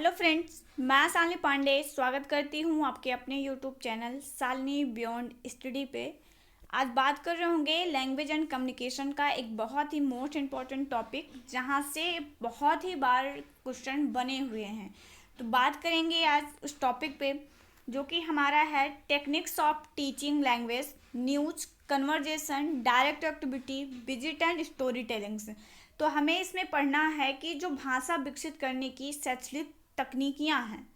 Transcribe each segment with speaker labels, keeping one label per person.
Speaker 1: Hello friends, मैं शालिनी पांडे स्वागत करती हूँ आपके अपने YouTube channel Shalini beyond study पे। आज बात कर रहे होंगे लैंग्वेज एंड कम्युनिकेशन का एक बहुत ही मोस्ट इम्पॉर्टेंट टॉपिक, जहाँ से बहुत ही बार क्वेश्चन बने हुए हैं। तो बात करेंगे आज उस टॉपिक पे, जो कि हमारा है techniques of teaching language, news, conversation, direct activity, visit and story tellings. तो हमें इसमें पढ़ना है कि जो भाषा विकसित करने की शैक्षणिक तकनीकियां हैं,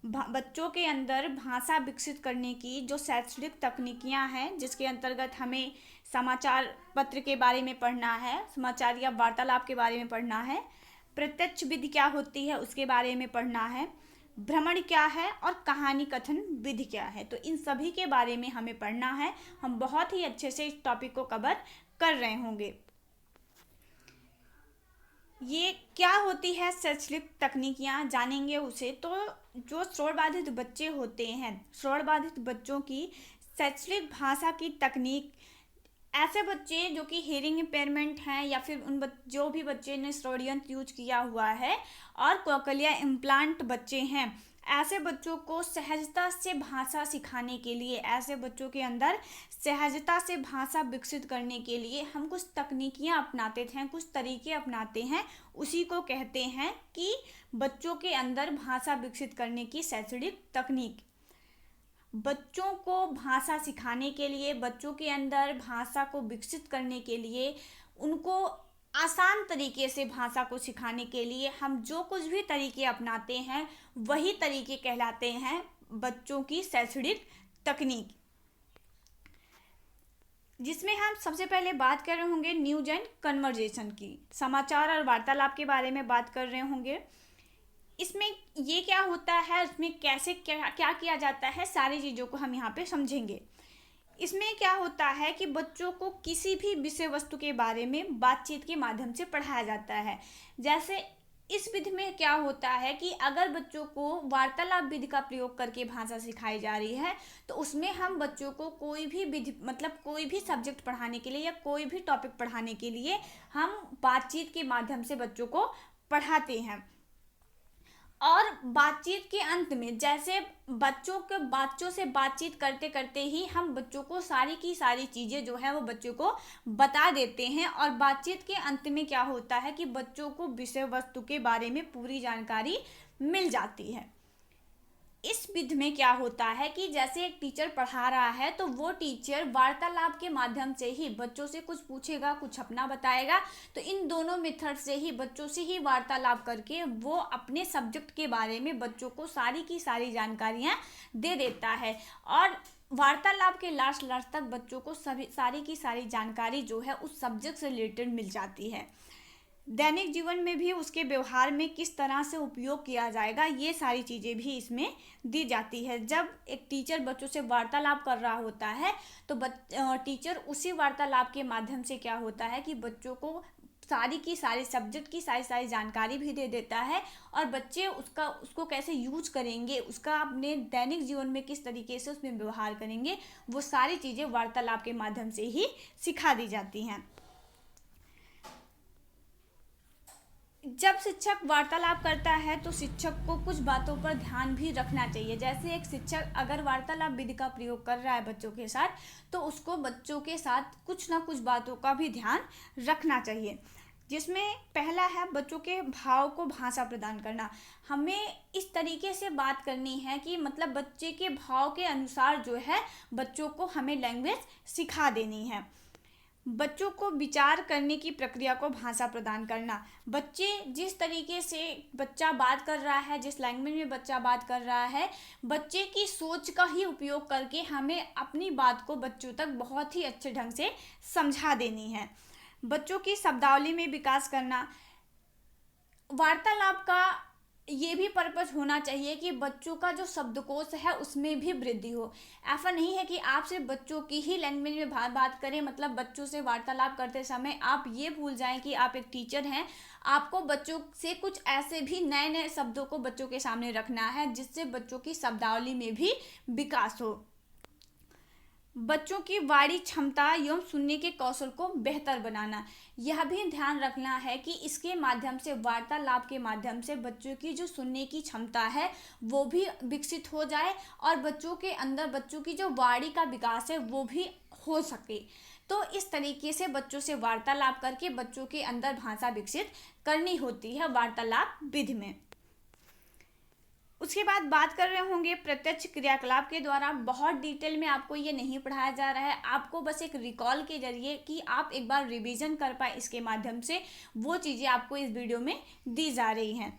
Speaker 1: बच्चों के अंदर भाषा विकसित करने की जो शैक्षणिक तकनीकियां हैं, जिसके अंतर्गत हमें समाचार पत्र के बारे में पढ़ना है, समाचार या वार्तालाप के बारे में पढ़ना है, प्रत्यक्ष विधि क्या होती है उसके बारे में पढ़ना है, भ्रमण क्या है और कहानी कथन विधि क्या है। तो इन सभी के बारे में हमें पढ़ना है। हम बहुत ही अच्छे से इस टॉपिक को कवर कर रहे होंगे। ये क्या होती है शैक्षणिक तकनीकियाँ, जानेंगे उसे। तो जो श्रवणबाधित बच्चे होते हैं, श्रवणबाधित बच्चों की शैक्षणिक भाषा की तकनीक, ऐसे बच्चे जो कि हियरिंग इम्पेयरमेंट हैं या फिर जो भी बच्चे ने श्रवण यंत्र यूज किया हुआ है और कोक्लिया इम्प्लांट बच्चे हैं, ऐसे बच्चों को सहजता से भाषा सिखाने के लिए, ऐसे बच्चों के अंदर सहजता से भाषा विकसित करने के लिए हम कुछ तकनीकियाँ अपनाते हैं, कुछ तरीके अपनाते हैं। उसी को कहते हैं कि बच्चों के अंदर भाषा विकसित करने की शैक्षणिक तकनीक। बच्चों को भाषा सिखाने के लिए, बच्चों के अंदर भाषा को विकसित करने के लिए, उनको आसान तरीके से भाषा को सिखाने के लिए हम जो कुछ भी तरीके अपनाते हैं, वही तरीके कहलाते हैं बच्चों की शैक्षणिक तकनीक। जिसमें हम सबसे पहले बात कर रहे होंगे न्यूज एंड कन्वर्जेशन की, समाचार और वार्तालाप के बारे में बात कर रहे होंगे। इसमें ये क्या होता है, इसमें कैसे क्या किया जाता है, सारी चीज़ों को हम यहाँ पे समझेंगे। इसमें क्या होता है कि बच्चों को किसी भी विषय वस्तु के बारे में बातचीत के माध्यम से पढ़ाया जाता है। जैसे इस विधि में क्या होता है कि अगर बच्चों को वार्तालाप विधि का प्रयोग करके भाषा सिखाई जा रही है, तो उसमें हम बच्चों को कोई भी विधि, मतलब कोई भी सब्जेक्ट पढ़ाने के लिए या कोई भी टॉपिक पढ़ाने के लिए हम बातचीत के माध्यम से बच्चों को पढ़ाते हैं। और बातचीत के अंत में, जैसे बच्चों से बातचीत करते करते ही हम बच्चों को सारी की सारी चीज़ें जो है वो बच्चों को बता देते हैं। और बातचीत के अंत में क्या होता है कि बच्चों को विषय वस्तु के बारे में पूरी जानकारी मिल जाती है। इस विधि में क्या होता है कि जैसे एक टीचर पढ़ा रहा है, तो वो टीचर वार्तालाप के माध्यम से ही बच्चों से कुछ पूछेगा, कुछ अपना बताएगा। तो इन दोनों मेथड से ही, बच्चों से ही वार्तालाप करके वो अपने सब्जेक्ट के बारे में बच्चों को सारी की सारी जानकारियाँ दे देता है। और वार्तालाप के लास्ट तक बच्चों को सारी की सारी जानकारी जो है उस सब्जेक्ट से रिलेटेड मिल जाती है। दैनिक जीवन में भी उसके व्यवहार में किस तरह से उपयोग किया जाएगा, ये सारी चीज़ें भी इसमें दी जाती है। जब एक टीचर बच्चों से वार्तालाप कर रहा होता है, तो टीचर उसी वार्तालाप के माध्यम से क्या होता है कि बच्चों को सारी की सारी सब्जेक्ट की सारी जानकारी भी दे देता है। और बच्चे उसको कैसे यूज करेंगे, उसका अपने दैनिक जीवन में किस तरीके से उसमें व्यवहार करेंगे, वो सारी चीज़ें वार्तालाप के माध्यम से ही सिखा दी जाती हैं। जब शिक्षक वार्तालाप करता है, तो शिक्षक को कुछ बातों पर ध्यान भी रखना चाहिए। जैसे एक शिक्षक अगर वार्तालाप विधि का प्रयोग कर रहा है बच्चों के साथ, तो उसको बच्चों के साथ कुछ ना कुछ बातों का भी ध्यान रखना चाहिए। जिसमें पहला है बच्चों के भाव को भाषा प्रदान करना। हमें इस तरीके से बात करनी है कि मतलब बच्चे के भाव के अनुसार जो है बच्चों को हमें लैंग्वेज सिखा देनी है। बच्चों को विचार करने की प्रक्रिया को भाषा प्रदान करना। बच्चे जिस तरीके से बच्चा बात कर रहा है, जिस लैंग्वेज में बच्चा बात कर रहा है, बच्चे की सोच का ही उपयोग करके हमें अपनी बात को बच्चों तक बहुत ही अच्छे ढंग से समझा देनी है। बच्चों की शब्दावली में विकास करना। वार्तालाप का ये भी पर्पस होना चाहिए कि बच्चों का जो शब्दकोश है उसमें भी वृद्धि हो। ऐसा नहीं है कि आप सिर्फ बच्चों की ही लैंग्वेज में बात करें, मतलब बच्चों से वार्तालाप करते समय आप ये भूल जाएं कि आप एक टीचर हैं। आपको बच्चों से कुछ ऐसे भी नए नए शब्दों को बच्चों के सामने रखना है जिससे बच्चों की शब्दावली में भी विकास हो। बच्चों की वाणी क्षमता एवं सुनने के कौशल को बेहतर बनाना। यह भी ध्यान रखना है कि इसके माध्यम से, वार्तालाप के माध्यम से बच्चों की जो सुनने की क्षमता है वो भी विकसित हो जाए और बच्चों के अंदर, बच्चों की जो वाणी का विकास है वो भी हो सके। तो इस तरीके से बच्चों से वार्तालाप करके बच्चों के अंदर भाषा विकसित करनी होती है वार्तालाप विधि में। उसके बाद बात कर रहे होंगे प्रत्यक्ष क्रियाकलाप के द्वारा। बहुत डिटेल में आपको ये नहीं पढ़ाया जा रहा है, आपको बस एक रिकॉल के जरिए कि आप एक बार रिवीजन कर पाए, इसके माध्यम से वो चीज़ें आपको इस वीडियो में दी जा रही हैं।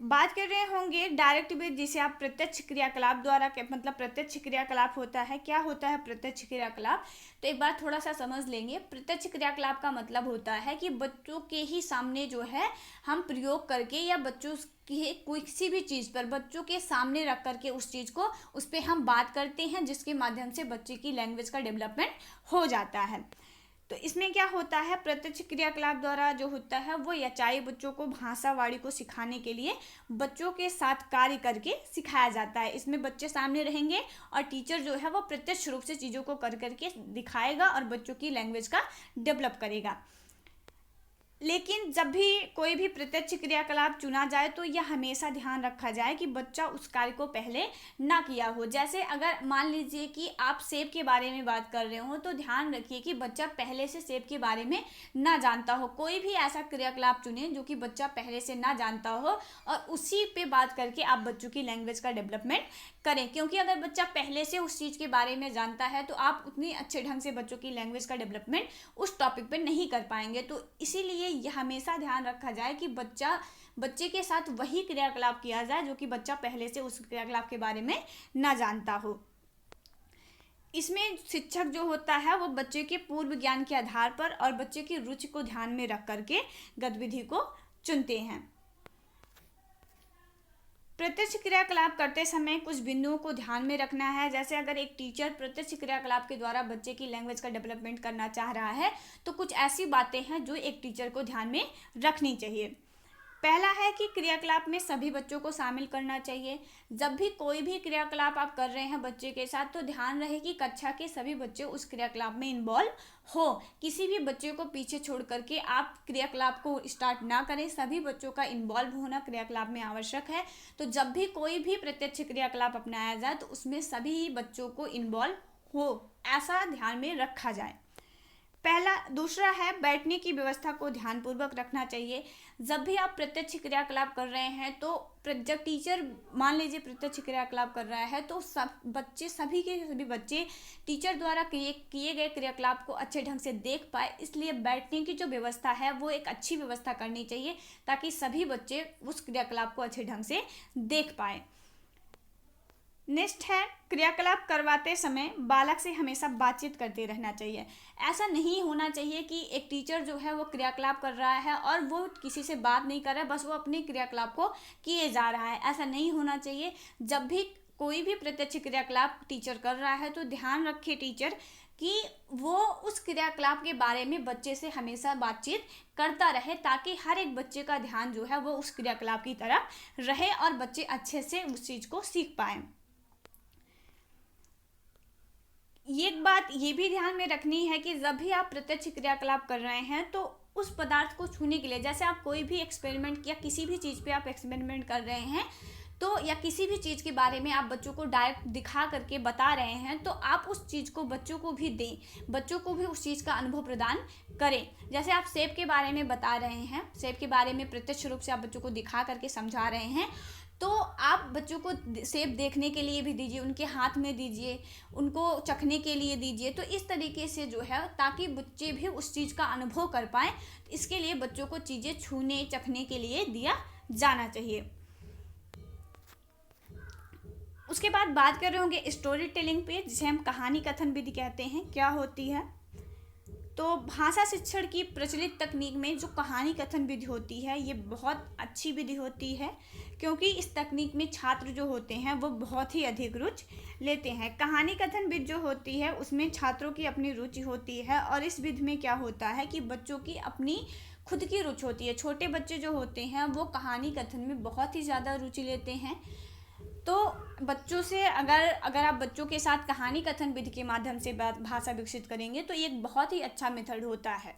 Speaker 1: बात कर रहे होंगे डायरेक्ट विधि, जिसे आप प्रत्यक्ष क्रियाकलाप द्वारा, मतलब प्रत्यक्ष क्रियाकलाप होता है, क्या होता है प्रत्यक्ष क्रियाकलाप, तो एक बार थोड़ा सा समझ लेंगे। प्रत्यक्ष क्रियाकलाप का मतलब होता है कि बच्चों के ही सामने जो है हम प्रयोग करके, या बच्चों की किसी भी चीज़ पर बच्चों के सामने रख करके उस चीज़ को, उस पर हम बात करते हैं, जिसके माध्यम से बच्चे की लैंग्वेज का डेवलपमेंट हो जाता है। तो इसमें क्या होता है, प्रत्यक्ष क्रियाकलाप द्वारा जो होता है वो याचाई बच्चों को भाषा वाणी को सिखाने के लिए बच्चों के साथ कार्य करके सिखाया जाता है। इसमें बच्चे सामने रहेंगे और टीचर जो है वो प्रत्यक्ष रूप से चीज़ों को कर करके दिखाएगा और बच्चों की लैंग्वेज का डेवलप करेगा। लेकिन जब भी कोई भी प्रत्यक्ष क्रियाकलाप चुना जाए तो यह हमेशा ध्यान रखा जाए कि बच्चा उस कार्य को पहले ना किया हो। जैसे अगर मान लीजिए कि आप सेब के बारे में बात कर रहे हो, तो ध्यान रखिए कि बच्चा पहले से सेब के बारे में ना जानता हो। कोई भी ऐसा क्रियाकलाप चुने जो कि बच्चा पहले से ना जानता हो और उसी पे बात करके आप बच्चों की लैंग्वेज का डेवलपमेंट करें। क्योंकि अगर बच्चा पहले से उस चीज़ के बारे में जानता है तो आप उतनी अच्छे ढंग से बच्चों की लैंग्वेज का डेवलपमेंट उस टॉपिक पे नहीं कर पाएंगे। तो इसीलिए यह हमेशा ध्यान रखा जाए कि बच्चे के साथ वही क्रियाकलाप किया जाए जो कि बच्चा पहले से उस क्रियाकलाप के बारे में ना जानता हो। इसमें शिक्षक जो होता है वो बच्चे के पूर्व ज्ञान के आधार पर और बच्चे की रुचि को ध्यान में रख करके गतिविधि को चुनते हैं। प्रत्यक्ष क्रियाकलाप करते समय कुछ बिंदुओं को ध्यान में रखना है। जैसे अगर एक टीचर प्रत्यक्ष क्रियाकलाप के द्वारा बच्चे की लैंग्वेज का डेवलपमेंट करना चाह रहा है तो कुछ ऐसी बातें हैं जो एक टीचर को ध्यान में रखनी चाहिए। पहला है कि क्रियाकलाप में सभी बच्चों को शामिल करना चाहिए। जब भी कोई भी क्रियाकलाप आप कर रहे हैं बच्चे के साथ तो ध्यान रहे कि कक्षा के सभी बच्चे उस क्रियाकलाप में इन्वॉल्व हो। किसी भी बच्चे को पीछे छोड़ करके आप क्रियाकलाप को स्टार्ट ना करें। सभी बच्चों का इन्वॉल्व होना क्रियाकलाप में आवश्यक है। तो जब भी कोई भी प्रत्यक्ष क्रियाकलाप अपनाया जाए तो उसमें सभी बच्चों को इन्वॉल्व हो, ऐसा ध्यान में रखा जाए। दूसरा है बैठने की व्यवस्था को ध्यानपूर्वक रखना चाहिए। जब भी आप प्रत्यक्ष क्रियाकलाप कर रहे हैं तो जब टीचर मान लीजिए प्रत्यक्ष क्रियाकलाप कर रहा है तो सभी के सभी बच्चे टीचर द्वारा किए गए क्रियाकलाप को अच्छे ढंग से देख पाए। इसलिए बैठने की जो व्यवस्था है वो एक अच्छी व्यवस्था करनी चाहिए ताकि सभी बच्चे उस क्रियाकलाप को अच्छे ढंग से देख पाए। नेक्स्ट है क्रियाकलाप करवाते समय बालक से हमेशा बातचीत करते रहना चाहिए। ऐसा नहीं होना चाहिए कि एक टीचर जो है वो क्रियाकलाप कर रहा है और वो किसी से बात नहीं कर रहा है, बस वो अपने क्रियाकलाप को किए जा रहा है। ऐसा नहीं होना चाहिए। जब भी कोई भी प्रत्यक्ष क्रियाकलाप टीचर कर रहा है तो ध्यान रखे टीचर कि वो उस क्रियाकलाप के बारे में बच्चे से हमेशा बातचीत करता रहे ताकि हर एक बच्चे का ध्यान जो है वो उस क्रियाकलाप की तरफ रहे और बच्चे अच्छे से उस चीज़ को सीख पाएँ। एक बात ये भी ध्यान में रखनी है कि जब भी आप प्रत्यक्ष क्रियाकलाप कर रहे हैं तो उस पदार्थ को छूने के लिए, जैसे आप कोई भी एक्सपेरिमेंट या किसी भी चीज़ पे आप एक्सपेरिमेंट कर रहे हैं तो या किसी भी चीज़ के बारे में आप बच्चों को डायरेक्ट दिखा करके बता रहे हैं तो आप उस चीज़ को बच्चों को भी दें, बच्चों को भी उस चीज़ का अनुभव प्रदान करें। जैसे आप सेब के बारे में बता रहे हैं, सेब के बारे में प्रत्यक्ष रूप से आप बच्चों को दिखा करके समझा रहे हैं तो आप बच्चों को सेब देखने के लिए भी दीजिए, उनके हाथ में दीजिए, उनको चखने के लिए दीजिए। तो इस तरीके से जो है ताकि बच्चे भी उस चीज़ का अनुभव कर पाएँ, इसके लिए बच्चों को चीज़ें छूने चखने के लिए दिया जाना चाहिए। उसके बाद बात कर रहे होंगे स्टोरी टेलिंग पे, जिसे हम कहानी कथन विधि कहते हैं, क्या होती है। तो भाषा शिक्षण की प्रचलित तकनीक में जो कहानी कथन विधि होती है ये बहुत अच्छी विधि होती है क्योंकि इस तकनीक में छात्र जो होते हैं वो बहुत ही अधिक रुचि लेते हैं। कहानी कथन विधि जो होती है उसमें छात्रों की अपनी रुचि होती है और इस विधि में क्या होता है कि बच्चों की अपनी खुद की रुचि होती है। छोटे बच्चे जो होते हैं वो कहानी कथन में बहुत ही ज़्यादा रुचि लेते हैं। तो तो बच्चों से अगर अगर आप बच्चों के साथ कहानी कथन विधि के माध्यम से भाषा विकसित करेंगे तो ये एक बहुत ही अच्छा मेथड होता है।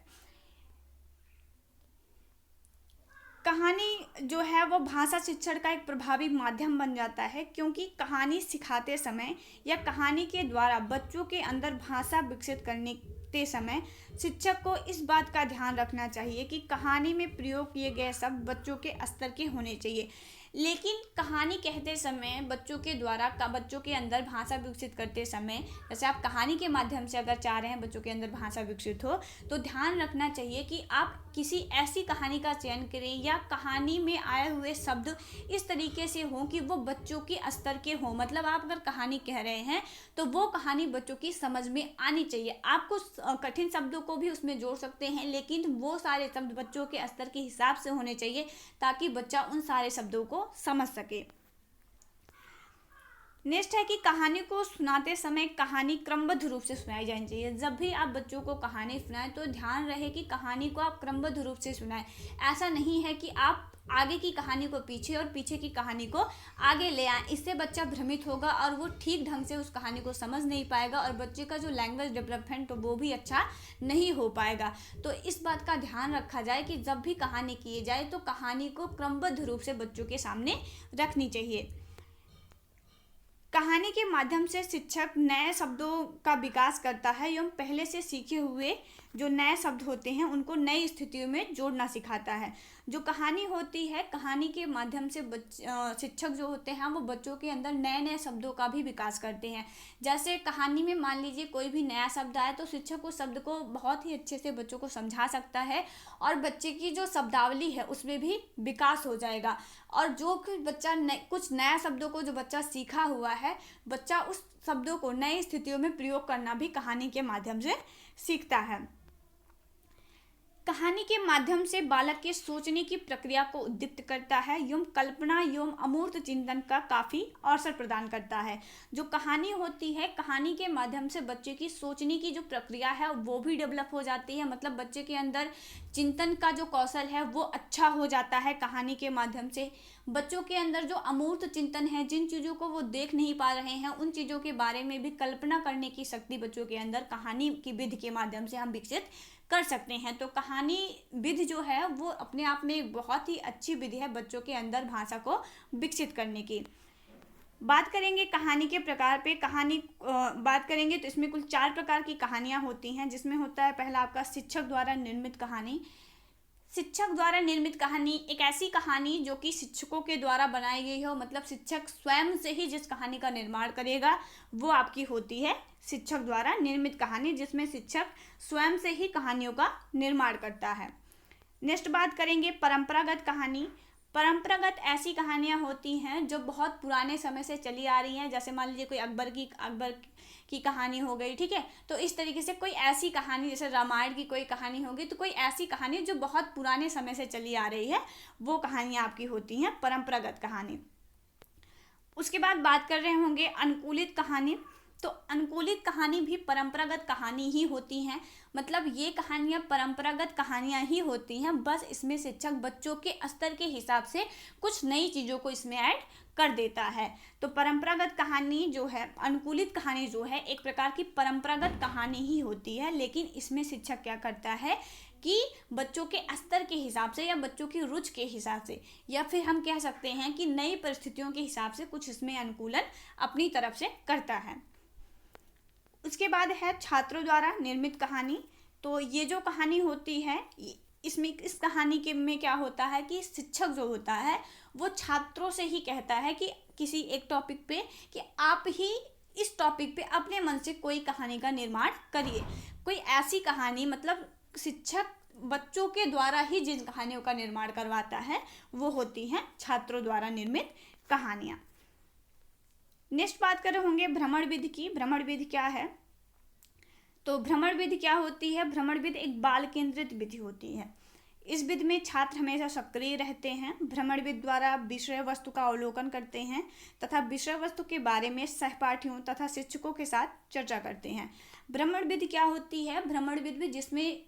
Speaker 1: कहानी जो है वो भाषा शिक्षण का एक प्रभावी माध्यम बन जाता है, क्योंकि कहानी सिखाते समय या कहानी के द्वारा बच्चों के अंदर भाषा विकसित करने के समय शिक्षक को इस बात का ध्यान रखना चाहिए कि कहानी में प्रयोग किए गए शब्द बच्चों के स्तर के होने चाहिए। लेकिन कहानी कहते समय बच्चों के द्वारा बच्चों के अंदर भाषा विकसित करते समय, जैसे आप कहानी के माध्यम से अगर चाह रहे हैं बच्चों के अंदर भाषा विकसित हो, तो ध्यान रखना चाहिए कि आप किसी ऐसी कहानी का चयन करें या कहानी में आए हुए शब्द इस तरीके से हों कि वो बच्चों के स्तर के हों। मतलब आप अगर कहानी कह रहे हैं तो वो कहानी बच्चों की समझ में आनी चाहिए। आप कुछ कठिन शब्दों को भी उसमें जोड़ सकते हैं, लेकिन वो सारे शब्द बच्चों के स्तर के हिसाब से होने चाहिए ताकि बच्चा उन सारे शब्दों को समझ सके। नेक्स्ट है कि कहानी को सुनाते समय कहानी क्रमबद्ध रूप से सुनाई जानी चाहिए। जब भी आप बच्चों को कहानी सुनाएं तो ध्यान रहे कि कहानी को आप क्रमबद्ध रूप से सुनाएं। ऐसा नहीं है कि आप आगे की कहानी को पीछे और पीछे की कहानी को आगे ले आएं। इससे बच्चा भ्रमित होगा और वो ठीक ढंग से उस कहानी को समझ नहीं पाएगा और बच्चे का जो लैंग्वेज डेवलपमेंट तो वो भी अच्छा नहीं हो पाएगा। तो इस बात का ध्यान रखा जाए कि जब भी कहानी की जाए तो कहानी को क्रमबद्ध रूप से बच्चों के सामने रखनी चाहिए। कहानी के माध्यम से शिक्षक नए शब्दों का विकास करता है एवं पहले से सीखे हुए जो नए शब्द होते हैं उनको नई स्थितियों में जोड़ना सिखाता है। जो कहानी होती है, कहानी के माध्यम से शिक्षक जो होते हैं वो बच्चों के अंदर नए नए शब्दों का भी विकास करते हैं। जैसे कहानी में मान लीजिए कोई भी नया शब्द आए तो शिक्षक उस शब्द को बहुत ही अच्छे से बच्चों को समझा सकता है और बच्चे की जो शब्दावली है उसमें भी विकास हो जाएगा। और जो कि बच्चा कुछ नया शब्दों को जो बच्चा सीखा हुआ है, बच्चा उस शब्दों को नई स्थितियों में प्रयोग करना भी कहानी के माध्यम से सीखता है। कहानी के माध्यम से बालक के सोचने की प्रक्रिया को उद्दीप्त करता है एवं कल्पना एवं अमूर्त चिंतन का काफ़ी अवसर प्रदान करता है। जो कहानी होती है, कहानी के माध्यम से बच्चे की सोचने की जो प्रक्रिया है वो भी डेवलप हो जाती है। मतलब बच्चे के अंदर चिंतन का जो कौशल है वो अच्छा हो जाता है कहानी के माध्यम से। बच्चों के अंदर जो अमूर्त चिंतन है, जिन चीज़ों को वो देख नहीं पा रहे हैं उन चीज़ों के बारे में भी कल्पना करने की शक्ति बच्चों के अंदर कहानी की विधि के माध्यम से हम विकसित कर सकते हैं। तो कहानी विधि जो है वो अपने आप में एक बहुत ही अच्छी विधि है बच्चों के अंदर भाषा को विकसित करने की। बात करेंगे कहानी के प्रकार पे, बात करेंगे तो इसमें कुल 4 प्रकार की कहानियाँ होती हैं, जिसमें होता है पहला आपका शिक्षक द्वारा निर्मित कहानी। शिक्षक द्वारा निर्मित कहानी एक ऐसी कहानी जो कि शिक्षकों के द्वारा बनाई गई हो, मतलब शिक्षक स्वयं से ही जिस कहानी का निर्माण करेगा वो आपकी होती है शिक्षक द्वारा निर्मित कहानी, जिसमें शिक्षक स्वयं से ही कहानियों का निर्माण करता है। नेक्स्ट बात करेंगे परंपरागत कहानी। परंपरागत ऐसी कहानियाँ होती हैं जो बहुत पुराने समय से चली आ रही हैं। जैसे मान लीजिए कोई अकबर की कहानी हो गई, ठीक है। तो इस तरीके से कोई ऐसी कहानी, जैसे रामायण की कोई कहानी होगी, तो कोई ऐसी कहानी जो बहुत पुराने समय से चली आ रही है वो कहानियाँ आपकी होती हैं परंपरागत कहानी। उसके बाद बात कर रहे होंगे अनुकूलित कहानी। तो अनुकूलित कहानी भी परंपरागत कहानी ही होती हैं। मतलब ये कहानियाँ परंपरागत कहानियाँ ही होती हैं, बस इसमें शिक्षक बच्चों के स्तर के हिसाब से कुछ नई चीज़ों को इसमें ऐड कर देता है। तो परंपरागत कहानी जो है, अनुकूलित कहानी जो है, एक प्रकार की परंपरागत कहानी ही होती है, लेकिन इसमें शिक्षक क्या करता है कि बच्चों के स्तर के हिसाब से या बच्चों की रुचि के हिसाब से, या फिर हम कह सकते हैं कि नई परिस्थितियों के हिसाब से कुछ इसमें अनुकूलन अपनी तरफ से करता है। उसके बाद है छात्रों द्वारा निर्मित कहानी। तो ये जो कहानी होती है, इस कहानी के में क्या होता है कि शिक्षक जो होता है वो छात्रों से ही कहता है कि किसी एक टॉपिक पे कि आप ही इस टॉपिक पे अपने मन से कोई कहानी का निर्माण करिए। कोई ऐसी कहानी, मतलब शिक्षक बच्चों के द्वारा ही जिन कहानियों का निर्माण करवाता है वो होती हैं छात्रों द्वारा निर्मित कहानियाँ। नेक्स्ट बात कर रहे होंगे भ्रमण विधि की। भ्रमण विधि क्या है? तो भ्रमण विधि क्या होती है? भ्रमण विधि एक बाल केंद्रित विधि होती है। इस विधि में छात्र हमेशा सक्रिय रहते हैं। भ्रमण विधि द्वारा विषय वस्तु का अवलोकन करते हैं तथा विषय वस्तु के बारे में सहपाठियों तथा शिक्षकों के साथ चर्चा करते हैं। भ्रमण विधि क्या होती है? भ्रमण विधि जिसमें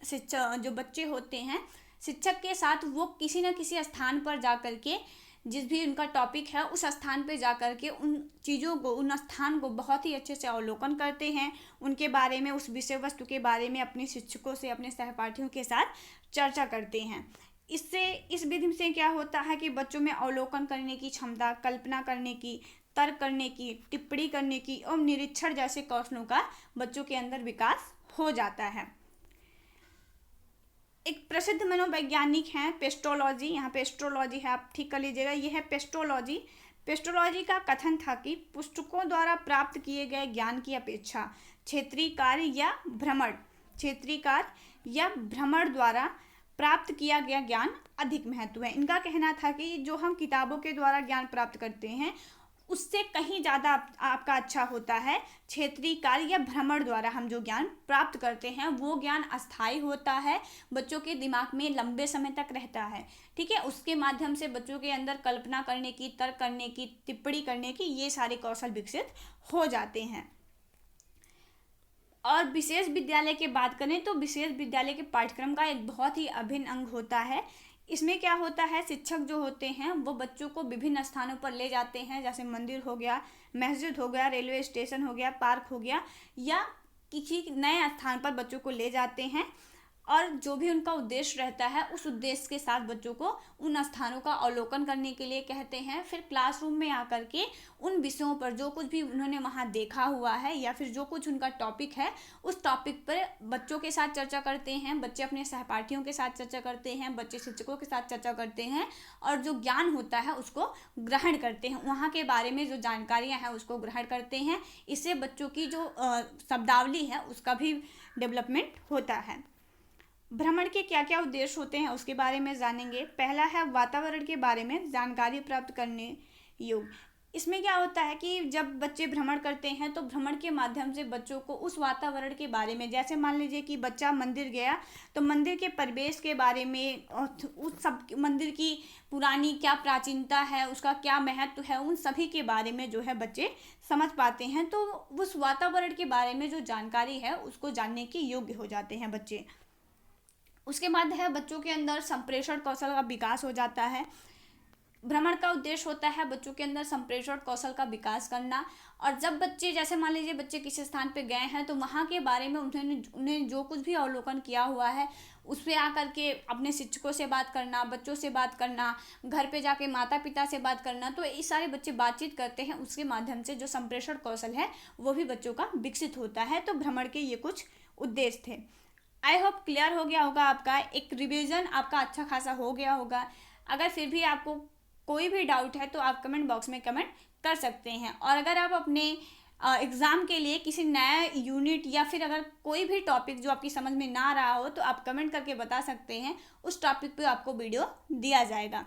Speaker 1: जो बच्चे होते हैं शिक्षक के साथ वो किसी न किसी स्थान पर जा कर के जिस भी उनका टॉपिक है उस स्थान पे जा कर के उन चीज़ों को, उन स्थान को बहुत ही अच्छे से अवलोकन करते हैं, उनके बारे में, उस विषय वस्तु के बारे में अपने शिक्षकों से, अपने सहपाठियों के साथ चर्चा करते हैं। इससे, इस विधि से क्या होता है कि बच्चों में अवलोकन करने की क्षमता, कल्पना करने की, तर्क करने की, टिप्पणी करने की और निरीक्षण जैसे कौशलों का बच्चों के अंदर विकास हो जाता है। एक प्रसिद्ध मनोवैज्ञानिक हैं पेस्ट्रोलॉजी, यहाँ पे एस्ट्रोलॉजी है, आप ठीक कर लीजिएगा, ये है पेस्ट्रोलॉजी। पेस्ट्रोलॉजी का कथन था कि पुस्तकों द्वारा प्राप्त किए गए ज्ञान की अपेक्षा क्षेत्रीय कार्य या भ्रमण द्वारा प्राप्त किया गया ज्ञान अधिक महत्व है। इनका कहना था कि जो हम किताबों के द्वारा ज्ञान प्राप्त करते हैं उससे कहीं ज़्यादा आपका अच्छा होता है क्षेत्रीय कार्य या भ्रमण द्वारा हम जो ज्ञान प्राप्त करते हैं वो ज्ञान अस्थायी होता है, बच्चों के दिमाग में लंबे समय तक रहता है। ठीक है, उसके माध्यम से बच्चों के अंदर कल्पना करने की, तर्क करने की, टिप्पणी करने की, ये सारे कौशल विकसित हो जाते हैं। और विशेष विद्यालय की बात करें तो विशेष विद्यालय के पाठ्यक्रम का एक बहुत ही अभिन्न अंग होता है। इसमें क्या होता है, शिक्षक जो होते हैं वो बच्चों को विभिन्न स्थानों पर ले जाते हैं, जैसे मंदिर हो गया, मस्जिद हो गया, रेलवे स्टेशन हो गया, पार्क हो गया, या किसी नए स्थान पर बच्चों को ले जाते हैं और जो भी उनका उद्देश्य रहता है उस उद्देश्य के साथ बच्चों को उन स्थानों का अवलोकन करने के लिए कहते हैं। फिर क्लासरूम में आकर के उन विषयों पर जो कुछ भी उन्होंने वहाँ देखा हुआ है या फिर जो कुछ उनका टॉपिक है उस टॉपिक पर बच्चों के साथ चर्चा करते हैं, बच्चे अपने सहपाठियों के साथ चर्चा करते हैं, बच्चे शिक्षकों के साथ चर्चा करते हैं और जो ज्ञान होता है उसको ग्रहण करते हैं, वहाँ के बारे में जो जानकारियाँ हैं उसको ग्रहण करते हैं। इससे बच्चों की जो शब्दावली है उसका भी डेवलपमेंट होता है। भ्रमण के क्या क्या उद्देश्य होते हैं उसके बारे में जानेंगे। पहला है वातावरण के बारे में जानकारी प्राप्त करने योग। इसमें क्या होता है कि जब बच्चे भ्रमण करते हैं तो भ्रमण के माध्यम से बच्चों को उस वातावरण के बारे में, जैसे मान लीजिए कि बच्चा मंदिर गया तो मंदिर के परिवेश के बारे में, उस सब मंदिर की पुरानी क्या प्राचीनता है, उसका क्या महत्व है, उन सभी के बारे में जो है बच्चे समझ पाते हैं। तो उस वातावरण के बारे में जो जानकारी है उसको जानने के योग्य हो जाते हैं बच्चे। उसके बाद है बच्चों के अंदर संप्रेषण कौशल का विकास हो जाता है। भ्रमण का उद्देश्य होता है बच्चों के अंदर संप्रेषण कौशल का विकास करना। और जब बच्चे, जैसे मान लीजिए बच्चे किसी स्थान पे गए हैं तो वहाँ के बारे में उन्हें जो कुछ भी अवलोकन किया हुआ है उस पर आकर के अपने शिक्षकों से बात करना, बच्चों से बात करना, घर पे जाके माता पिता से बात करना, तो ये सारे बच्चे बातचीत करते हैं, उसके माध्यम से जो संप्रेषण कौशल है वो भी बच्चों का विकसित होता है। तो भ्रमण के ये कुछ उद्देश्य थे। आई होप क्लियर हो गया होगा, आपका एक रिवीजन आपका अच्छा खासा हो गया होगा। अगर फिर भी आपको कोई भी डाउट है तो आप कमेंट बॉक्स में कमेंट कर सकते हैं। और अगर आप अपने एग्ज़ाम के लिए किसी नया यूनिट या फिर अगर कोई भी टॉपिक जो आपकी समझ में ना आ रहा हो तो आप कमेंट करके बता सकते हैं, उस टॉपिक पे आपको वीडियो दिया जाएगा।